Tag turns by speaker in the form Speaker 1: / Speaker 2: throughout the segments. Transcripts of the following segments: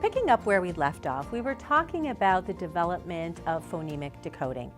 Speaker 1: picking up where we left off, we were talking about the development of phonemic decoding.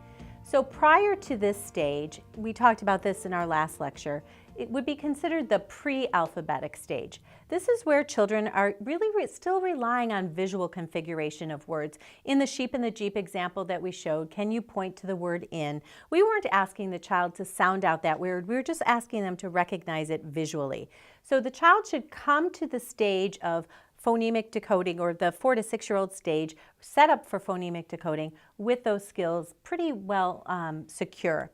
Speaker 1: So prior to this stage, we talked about this in our last lecture, it would be considered the pre-alphabetic stage. This is where children are really still relying on visual configuration of words. In the sheep and the jeep example that we showed, can you point to the word in? We weren't asking the child to sound out that word, we were just asking them to recognize it visually. So the child should come to the stage of phonemic decoding, or the 4 to 6-year-old stage, set up for phonemic decoding with those skills pretty well secure.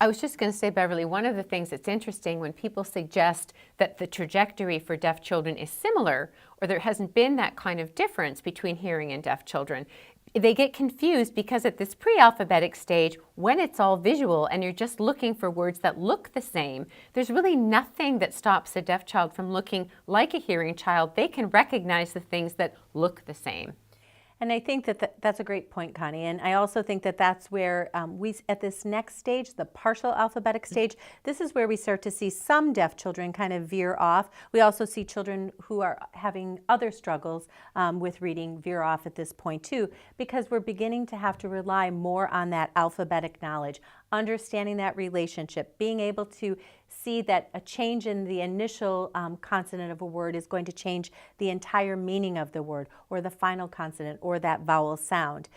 Speaker 2: I was just going to say, Beverly, one of the things that's interesting when people suggest that the trajectory for deaf children is similar, or there hasn't been that kind of difference between hearing and deaf children, they get confused because at this pre-alphabetic stage, when it's all visual and you're just looking for words that look the same, there's really nothing that stops a deaf child from looking like a hearing child. They can recognize the things that look the same.
Speaker 1: And I think that that's a great point, Connie. And I also think that that's where at this next stage, the partial alphabetic stage, this is where we start to see some deaf children kind of veer off. We also see children who are having other struggles with reading veer off at this point too, because we're beginning to have to rely more on that alphabetic knowledge, understanding that relationship, being able to see that a change in the initial consonant of a word is going to change the entire meaning of the word, or the final consonant, or that vowel sound.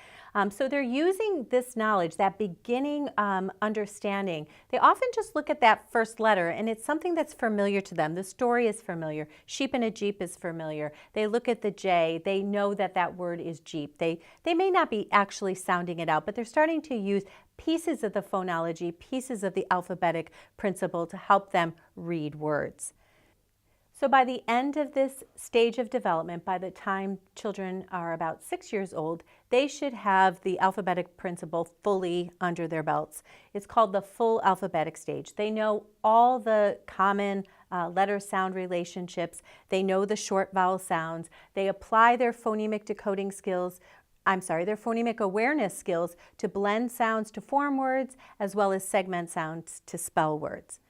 Speaker 1: So they're using this knowledge, that beginning understanding. They often just look at that first letter and it's something that's familiar to them. The story is familiar. Sheep in a jeep is familiar. They look at the J. They know that that word is jeep. They may not be actually sounding it out, but they're starting to use pieces of the phonology, pieces of the alphabetic principle to help them read words. So by the end of this stage of development, by the time children are about 6 years old, they should have the alphabetic principle fully under their belts. It's called the full alphabetic stage. They know all the common letter-sound relationships. They know the short vowel sounds. They apply their phonemic decoding skills, their phonemic awareness skills to blend sounds to form words, as well as segment sounds to spell words.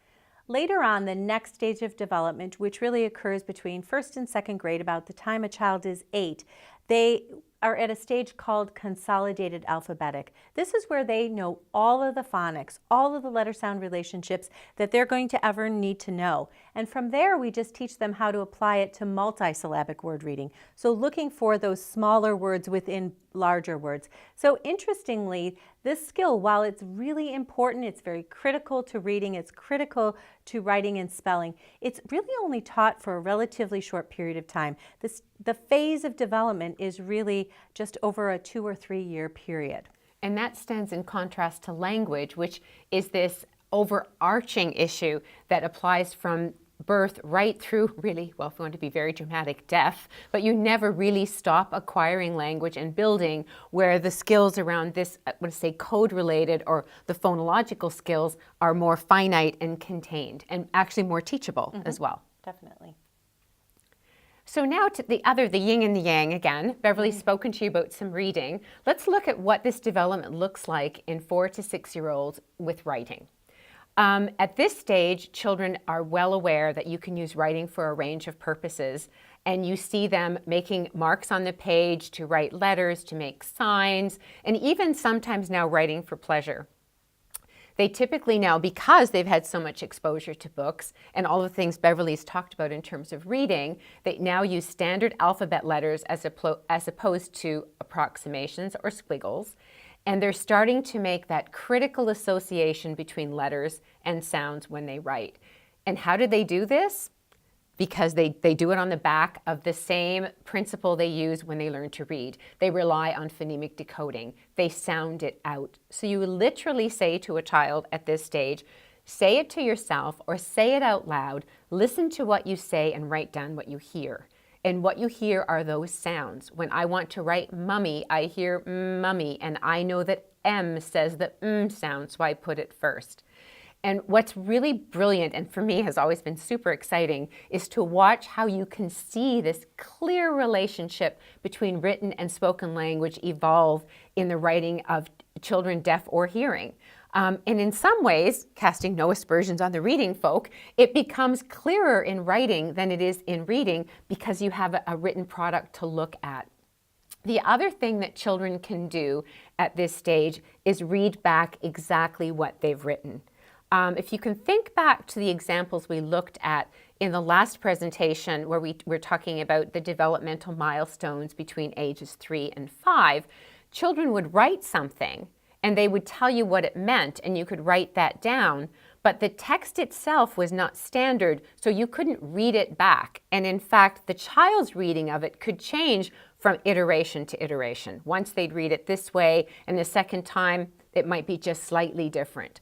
Speaker 1: Later on, the next stage of development, which really occurs between 1st and 2nd grade, about the time a child is 8, they are at a stage called consolidated alphabetic. This is where they know all of the phonics, all of the letter-sound relationships that they're going to ever need to know. And from there, we just teach them how to apply it to multisyllabic word reading. So looking for those smaller words within larger words. So interestingly, this skill, while it's really important, it's very critical to reading, it's critical to writing and spelling, it's really only taught for a relatively short period of time. The phase of development is really just over a 2 or 3 year period.
Speaker 2: And that stands in contrast to language, which is this overarching issue that applies from birth right through, really, well, if we want to be very dramatic, death, but you never really stop acquiring language and building, where the skills around this, I want to say code-related, or the phonological skills, are more finite and contained, and actually more teachable as well.
Speaker 1: Definitely.
Speaker 2: So now to the yin and the yang again. Beverly's spoken to you about some reading. Let's look at what this development looks like in 4 to 6-year-olds with writing. At this stage, children are well aware that you can use writing for a range of purposes, and you see them making marks on the page to write letters, to make signs, and even sometimes now writing for pleasure. They typically now, because they've had so much exposure to books and all the things Beverly's talked about in terms of reading, they now use standard alphabet letters as opposed to approximations or squiggles. And they're starting to make that critical association between letters and sounds when they write. And how do they do this? Because they do it on the back of the same principle they use when they learn to read. They rely on phonemic decoding. They sound it out. So you literally say to a child at this stage, say it to yourself or say it out loud, listen to what you say and write down what you hear. And what you hear are those sounds. When I want to write mummy, I hear mummy, and I know that M says the sound, so I put it first. And what's really brilliant, and for me has always been super exciting, is to watch how you can see this clear relationship between written and spoken language evolve in the writing of children deaf or hearing. And in some ways, casting no aspersions on the reading folk, it becomes clearer in writing than it is in reading because you have a written product to look at. The other thing that children can do at this stage is read back exactly what they've written. If you can think back to the examples we looked at in the last presentation where we were talking about the developmental milestones between ages 3 and 5, children would write something and they would tell you what it meant, and you could write that down, but the text itself was not standard, so you couldn't read it back. And in fact, the child's reading of it could change from iteration to iteration. Once they'd read it this way, and the second time, it might be just slightly different.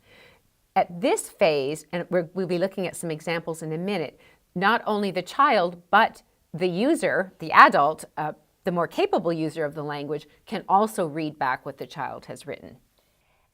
Speaker 2: At this phase, and we'll be looking at some examples in a minute, not only the child, but the user, the adult, the more capable user of the language, can also read back what the child has written.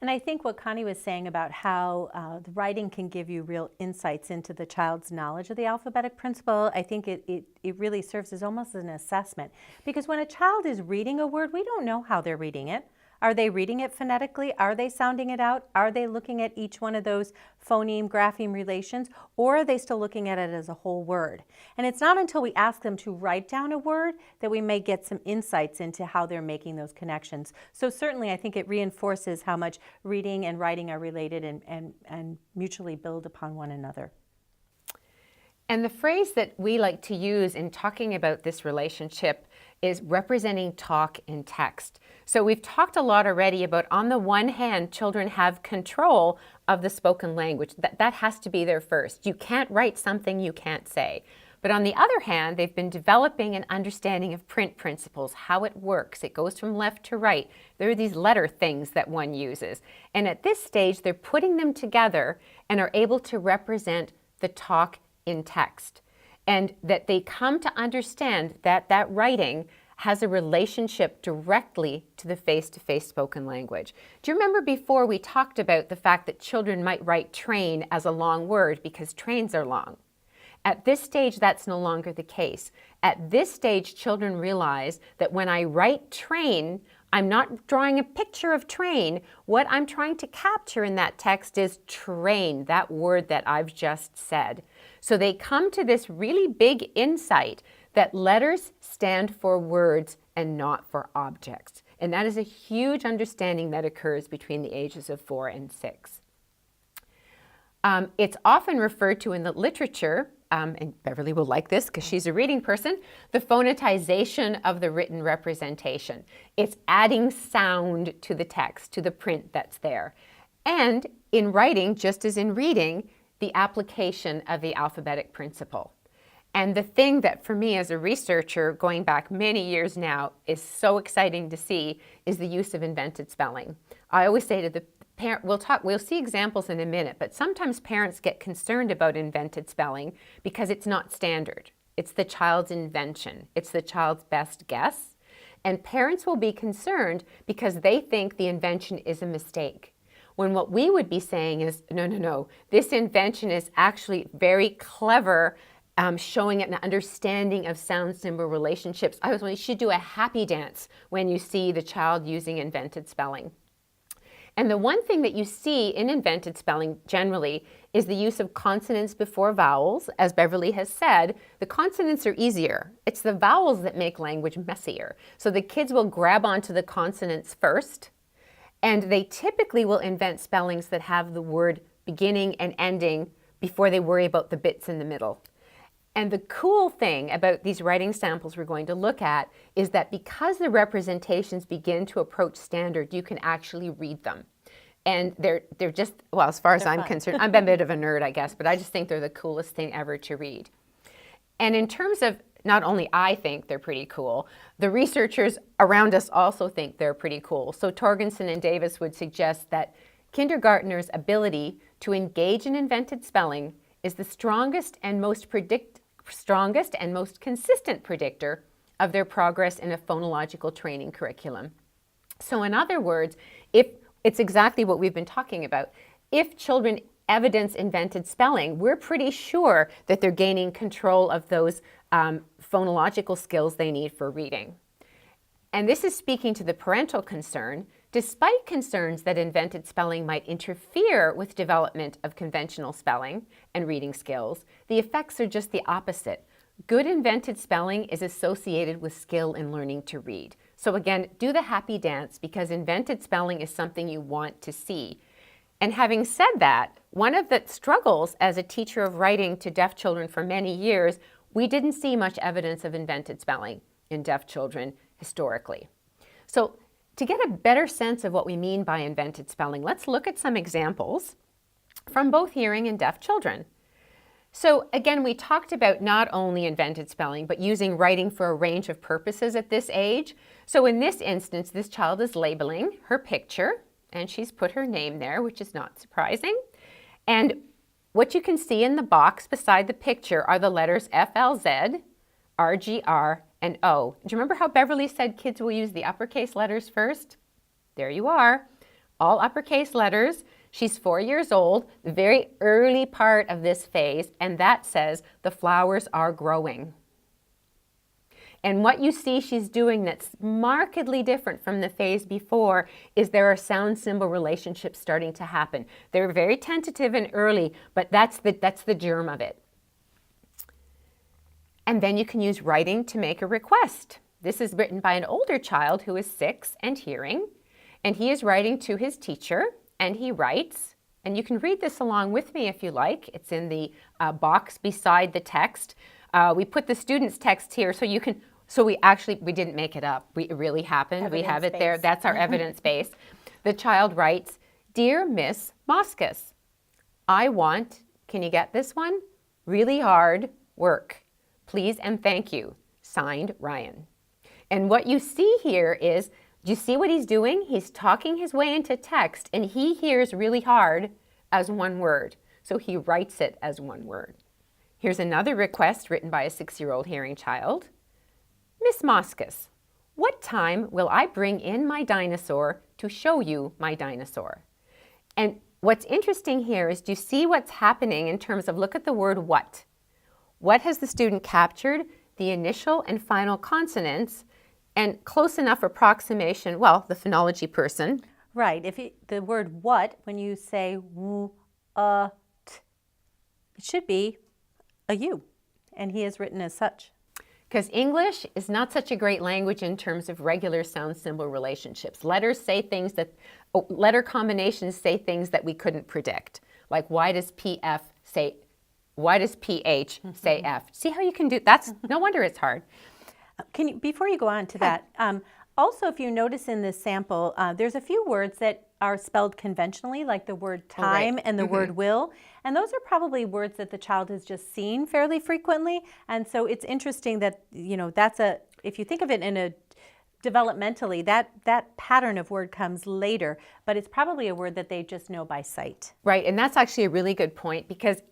Speaker 1: And I think what Connie was saying about how the writing can give you real insights into the child's knowledge of the alphabetic principle, I think it really serves as almost an assessment. Because when a child is reading a word, we don't know how they're reading it. Are they reading it phonetically? Are they sounding it out? Are they looking at each one of those phoneme-grapheme relations? Or are they still looking at it as a whole word? And it's not until we ask them to write down a word that we may get some insights into how they're making those connections. So certainly I think it reinforces how much reading and writing are related and mutually build upon one another.
Speaker 2: And the phrase that we like to use in talking about this relationship is representing talk in text. So we've talked a lot already about, on the one hand, children have control of the spoken language. That has to be there first. You can't write something you can't say. But on the other hand, they've been developing an understanding of print principles, how it works. It goes from left to right. There are these letter things that one uses. And at this stage, they're putting them together and are able to represent the talk in text. And that they come to understand that that writing has a relationship directly to the face-to-face spoken language. Do you remember before we talked about the fact that children might write train as a long word because trains are long? At this stage, that's no longer the case. At this stage, children realize that when I write train, I'm not drawing a picture of train. What I'm trying to capture in that text is train, that word that I've just said. So they come to this really big insight that letters stand for words and not for objects. And that is a huge understanding that occurs between the ages of 4 and 6. It's often referred to in the literature, and Beverly will like this because she's a reading person, the phonetization of the written representation. It's adding sound to the text, to the print that's there. And in writing, just as in reading, the application of the alphabetic principle. And the thing that for me as a researcher, going back many years now, is so exciting to see is the use of invented spelling. I always say to the parent, we'll see examples in a minute, but sometimes parents get concerned about invented spelling because it's not standard. It's the child's invention. It's the child's best guess. And parents will be concerned because they think the invention is a mistake. When what we would be saying is, no, this invention is actually very clever, showing an understanding of sound symbol relationships. I was wondering, you should do a happy dance when you see the child using invented spelling. And the one thing that you see in invented spelling generally is the use of consonants before vowels. As Beverly has said, the consonants are easier. It's the vowels that make language messier. So the kids will grab onto the consonants first, and they typically will invent spellings that have the word beginning and ending before they worry about the bits in the middle. And the cool thing about these writing samples we're going to look at is that because the representations begin to approach standard, you can actually read them. And they're just, well, as far as I'm concerned, I'm a bit of a nerd, I guess, but I just think they're the coolest thing ever to read. And in terms of, not only I think they're pretty cool, the researchers around us also think they're pretty cool. So Torgensen and Davis would suggest that kindergartners' ability to engage in invented spelling is the strongest and most consistent predictor of their progress in a phonological training curriculum. So in other words, if it's exactly what we've been talking about, if children evidence invented spelling, we're pretty sure that they're gaining control of those phonological skills they need for reading. And this is speaking to the parental concern Despite concerns that invented spelling might interfere with development of conventional spelling and reading skills, the effects are just the opposite. Good invented spelling is associated with skill in learning to read. So again, do the happy dance because invented spelling is something you want to see. And having said that, one of the struggles as a teacher of writing to deaf children for many years, we didn't see much evidence of invented spelling in deaf children historically. So to get a better sense of what we mean by invented spelling, let's look at some examples from both hearing and deaf children. So again, we talked about not only invented spelling, but using writing for a range of purposes at this age. So in this instance, this child is labeling her picture, and she's put her name there, which is not surprising. And what you can see in the box beside the picture are the letters FLZ, RGR, and O. Do you remember how Beverly said kids will use the uppercase letters first? There you are, all uppercase letters. She's 4 years old, the very early part of this phase, and that says the flowers are growing. And what you see she's doing that's markedly different from the phase before is there are sound symbol relationships starting to happen. They're very tentative and early, but that's the germ of it. And then you can use writing to make a request. This is written by an older child who is 6 and hearing, and he is writing to his teacher, and he writes, and you can read this along with me if you like. It's in the box beside the text. We put the student's text here so you can, we didn't make it up. It really happened.
Speaker 1: Evidence
Speaker 2: we have it
Speaker 1: base.
Speaker 2: there. That's our evidence base. The child writes, "Dear Miss Moskus, I want," can you get this one? "Really hard work. Please and thank you. Signed, Ryan." And what you see here is, do you see what he's doing? He's talking his way into text, and he hears "really hard" as one word. So he writes it as one word. Here's another request written by a 6-year-old hearing child. "Miss Moskus, what time will I bring in my dinosaur to show you my dinosaur?" And what's interesting here is, do you see what's happening in terms of, look at the word what. What has the student captured? The initial and final consonants, and close enough approximation, well, the phonology person.
Speaker 1: Right. The word what, when you say t, it should be a U, and he is written as such.
Speaker 2: Because English is not such a great language in terms of regular sound symbol relationships. Letter combinations say things that we couldn't predict. Like, why does PH say F? See how you can do, no wonder it's hard.
Speaker 1: Before you go on to that, also if you notice in this sample, there's a few words that are spelled conventionally, like the word time and the word will, and those are probably words that the child has just seen fairly frequently, and so it's interesting that, if you think of it in a developmentally, that pattern of word comes later, but it's probably a word that they just know by sight.
Speaker 2: Right, and that's actually a really good point, because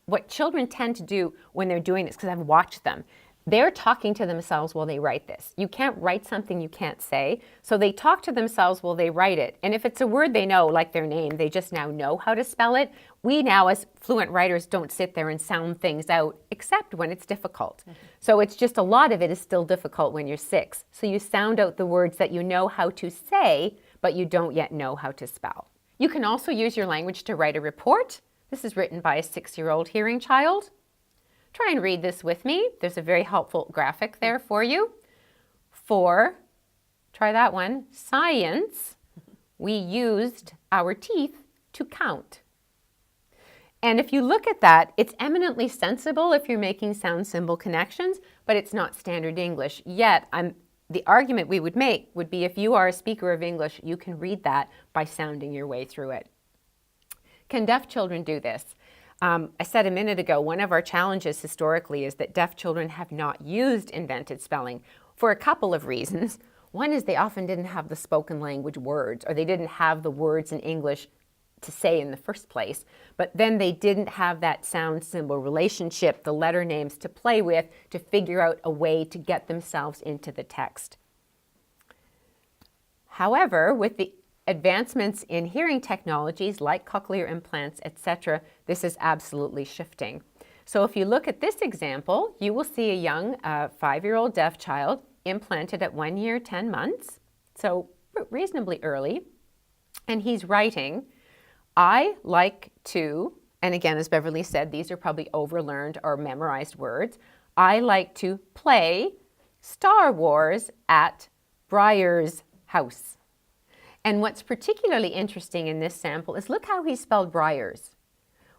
Speaker 2: what children tend to do when they're doing this, because I've watched them, they're talking to themselves while they write this. You can't write something you can't say, so they talk to themselves while they write it. And if it's a word they know, like their name, they just now know how to spell it. We now, as fluent writers, don't sit there and sound things out, except when it's difficult. So it's just, a lot of it is still difficult when you're 6. So you sound out the words that you know how to say, but you don't yet know how to spell. You can also use your language to write a report. This is written by a 6-year-old hearing child. Try and read this with me. There's a very helpful graphic there for you. For, try that one, science, we used our teeth to count. And if you look at that, it's eminently sensible if you're making sound symbol connections, but it's not standard English. Yet, the argument we would make would be, if you are a speaker of English, you can read that by sounding your way through it. Can deaf children do this? I said a minute ago, one of our challenges historically is that deaf children have not used invented spelling for a couple of reasons. One is they often didn't have the spoken language words, or they didn't have the words in English to say in the first place, but then they didn't have that sound symbol relationship, the letter names to play with, to figure out a way to get themselves into the text. However, with the advancements in hearing technologies like cochlear implants, etc., this is absolutely shifting. So if you look at this example, you will see a young 5-year-old deaf child implanted at 1 year, 10 months. So reasonably early, and he's writing, I like to, and again, as Beverly said, these are probably overlearned or memorized words. I like to play Star Wars at Briar's house. And what's particularly interesting in this sample is look how he spelled Briar's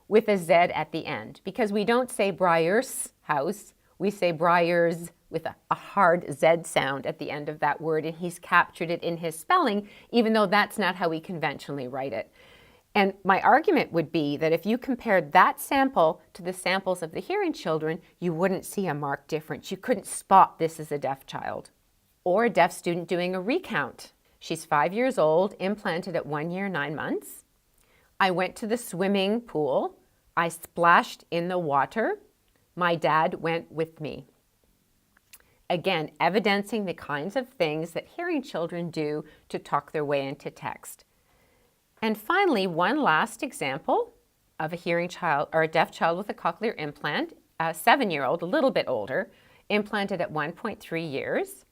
Speaker 2: with a Z at the end, because we don't say Briar's house, we say Briar's with a hard Z sound at the end of that word, and he's captured it in his spelling, even though that's not how we conventionally write it. And my argument would be that if you compared that sample to the samples of the hearing children, you wouldn't see a marked difference. You couldn't spot this as a deaf child. Or a deaf student doing a recount. She's 5 years old, implanted at 1 year, 9 months. I went to the swimming pool. I splashed in the water. My dad went with me. Again, evidencing the kinds of things that hearing children do to talk their way into text. And finally, one last example of a hearing child or a deaf child with a cochlear implant, a 7-year-old, a little bit older, implanted at 1.3 years.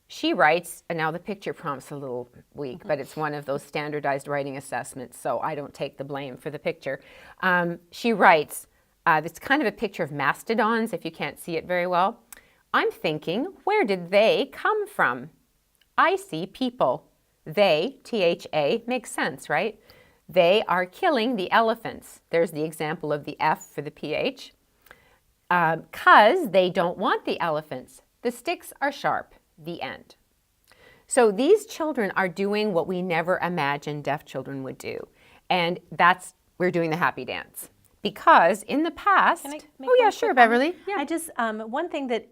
Speaker 2: She writes, and now the picture prompt's a little weak, but it's one of those standardized writing assessments, so I don't take the blame for the picture. She writes, it's kind of a picture of mastodons, if you can't see it very well. I'm thinking, where did they come from? I see people. They, T-H-A, makes sense, right? They are killing the elephants. There's the example of the F for the PH. 'Cause they don't want the elephants. The sticks are sharp. The end. So these children are doing what we never imagined deaf children would do. And we're doing the happy dance. Because in the past...
Speaker 1: Can I make
Speaker 2: oh, yeah,
Speaker 1: one
Speaker 2: sure,
Speaker 1: quick
Speaker 2: Beverly.
Speaker 1: comment? I just, one thing that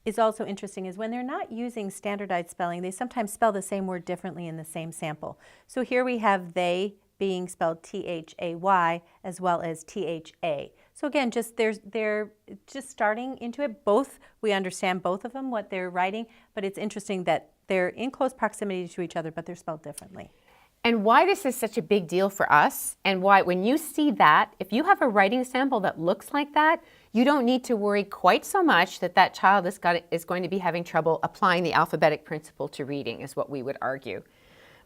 Speaker 1: is also interesting is when they're not using standardized spelling, they sometimes spell the same word differently in the same sample. So here we have they being spelled T-H-A-Y as well as T-H-A. So again, they're just starting into it. Both, we understand both of them, what they're writing, but it's interesting that they're in close proximity to each other, but they're spelled differently.
Speaker 2: And why this is such a big deal for us, and why when you see that, if you have a writing sample that looks like that, you don't need to worry quite so much that that child is going to be having trouble applying the alphabetic principle to reading, is what we would argue.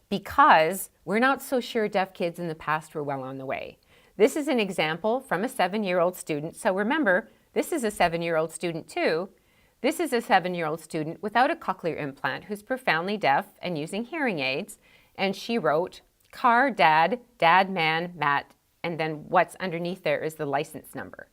Speaker 2: Because we're not so sure deaf kids in the past were well on the way. This is an example from a 7-year-old student. So remember, this is a 7-year-old student too. This is a 7-year-old student without a cochlear implant who's profoundly deaf and using hearing aids. And she wrote, car, dad, man, Matt, and then what's underneath there is the license number.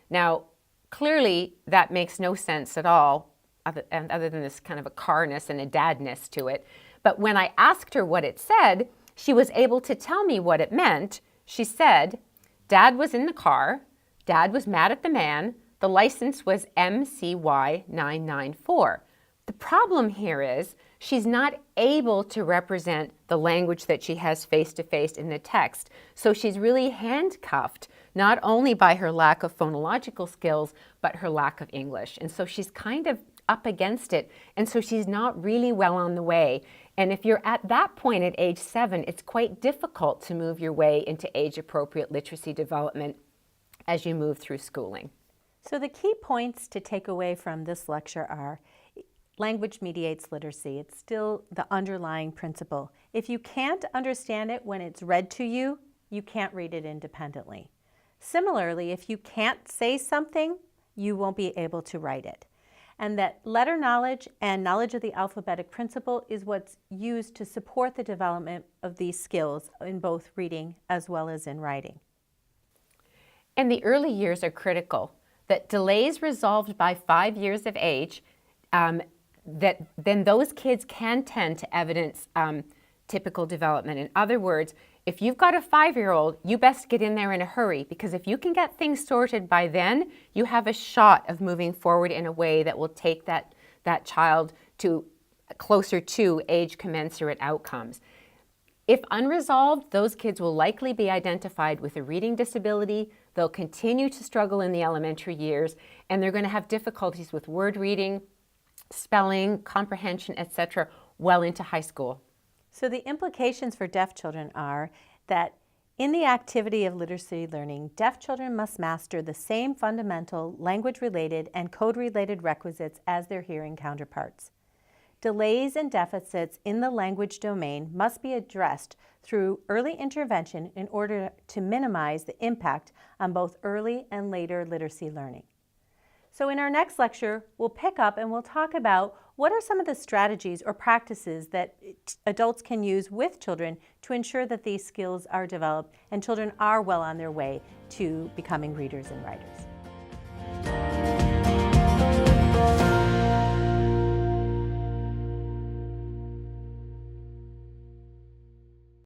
Speaker 2: Now, clearly that makes no sense at all, other than this kind of a carness and a dadness to it. But when I asked her what it said, she was able to tell me what it meant. She said, Dad was in the car, Dad was mad at the man, the license was MCY994. The problem here is she's not able to represent the language that she has face-to-face in the text. So she's really handcuffed, not only by her lack of phonological skills, but her lack of English. And so she's kind of up against it. And so she's not really well on the way. And if you're at that point at age 7, it's quite difficult to move your way into age-appropriate literacy development as you move through schooling.
Speaker 1: So the key points to take away from this lecture are language mediates literacy. It's still the underlying principle. If you can't understand it when it's read to you, you can't read it independently. Similarly, if you can't say something, you won't be able to write it. And that letter knowledge and knowledge of the alphabetic principle is what's used to support the development of these skills in both reading as well as in writing.
Speaker 2: And the early years are critical. That delays resolved by 5 years of age, then those kids can tend to evidence typical development. In other words, if you've got a 5-year-old, you best get in there in a hurry, because if you can get things sorted by then, you have a shot of moving forward in a way that will take that child to closer to age commensurate outcomes. If unresolved, those kids will likely be identified with a reading disability. They'll continue to struggle in the elementary years, and they're going to have difficulties with word reading, spelling, comprehension, etc., well into high school.
Speaker 1: So the implications for deaf children are that in the activity of literacy learning, deaf children must master the same fundamental language-related and code-related requisites as their hearing counterparts. Delays and deficits in the language domain must be addressed through early intervention in order to minimize the impact on both early and later literacy learning. So in our next lecture, we'll pick up and we'll talk about what are some of the strategies or practices that adults can use with children to ensure that these skills are developed and children are well on their way to becoming readers and writers.